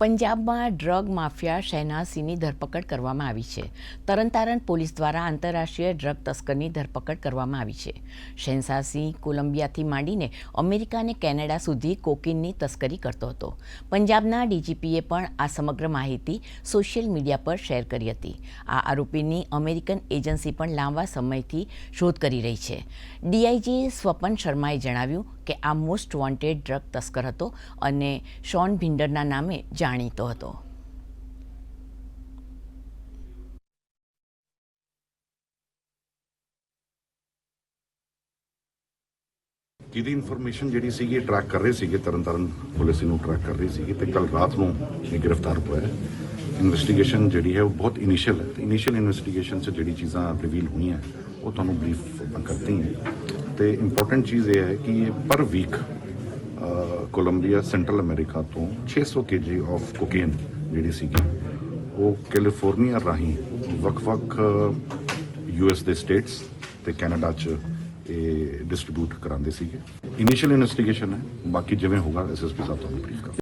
પંજાબમાં drug mafia શહેનાઝની ધરપકડ કરવામાં આવી છે. તરણતારણ પોલીસ દ્વારા આંતરરાષ્ટ્રીય ડ્રગ તસ્કરની ધરપકડ કરવામાં આવી છે. શહેનાઝ કોલંબિયાથી માંડીને અમેરિકા અને કેનેડા સુધી કોકીનની તસ્કરી કરતો હતો. પંજાબના ડીજીપીએ પણ આ સમગ્ર માહિતી સોશિયલ મીડિયા પર શેર કરી હતી. આ આરોપીની અમેરિકન એજન્સી પણ લાંબા સમયથી શોધ કરી રહી છે. ડીઆઈજી સ્વપન શર્માએ જણાવ્યું કે આ મોસ્ટ વોન્ટેડ ડ્રગ તસ્કર હતો અને શોન ભિંડરના નામે જાણીતો હતો. ਜਿਹਦੀ ਇਨਫੋਰਮੇਸ਼ਨ ਜਿਹੜੀ ਸੀਗੀ ਟਰੈਕ ਕਰ ਰਹੇ ਸੀਗੇ ਤਰਨਤਾਰਨ ਪੁਲਿਸ ਨੂੰ ਟਰੈਕ ਕਰ ਰਹੀ ਸੀਗੀ ਤੇ ਕੱਲ ਰਾਤ ਨੂੰ ਇਹ ਗ੍ਰਿਫਤਾਰ ਹੋਇਆ ਹੈ. ਇਨਵੈਸਟੀਗੇਸ਼ਨ ਜਿਹੜੀ ਹੈ ਉਹ ਬਹੁਤ ਇਨੀਸ਼ੀਅਲ ਹੈ ਤੇ ਇਨੀਸ਼ੀਅਲ ਇਨਵੈਸਟੀਗੇਸ਼ਨ 'ਚ ਜਿਹੜੀ ਚੀਜ਼ਾਂ ਰਿਵੀਲ ਹੋਈਆਂ ਉਹ ਤੁਹਾਨੂੰ ਬਰੀਫ ਆਪਾਂ ਕਰਦੇ ਹਾਂ. ਤੇ ਇੰਪੋਰਟੈਂਟ ਚੀਜ਼ ਇਹ ਹੈ ਕਿ ਇਹ ਪਰ ਵੀਕ ਕੋਲੰਬੀਆ ਸੈਂਟਰਲ ਅਮਰੀਕਾ ਤੋਂ 600 kg ਆਫ ਕੋਕੇਨ ਜਿਹੜੀ ਸੀਗੀ ਉਹ ਕੈਲੀਫੋਰਨੀਆ ਰਾਹੀਂ ਵੱਖ-ਵੱਖ US ਦੇ ਸਟੇਟਸ ਤੇ ਕੈਨੇਡਾ 'ਚ ਇਹ ਡਿਸਟ੍ਰੀਬਿਊਟ ਕਰਾਉਂਦੇ ਸੀਗੇ. ਇਨੀਸ਼ੀਅਲ ਇਨਵੈਸਟੀਗੇਸ਼ਨ ਹੈ, ਬਾਕੀ ਜਿਵੇਂ ਹੋਗਾ SSP ਸਾਹਿਬ ਤੁਹਾਨੂੰ ਬਰੀਫ ਕਰ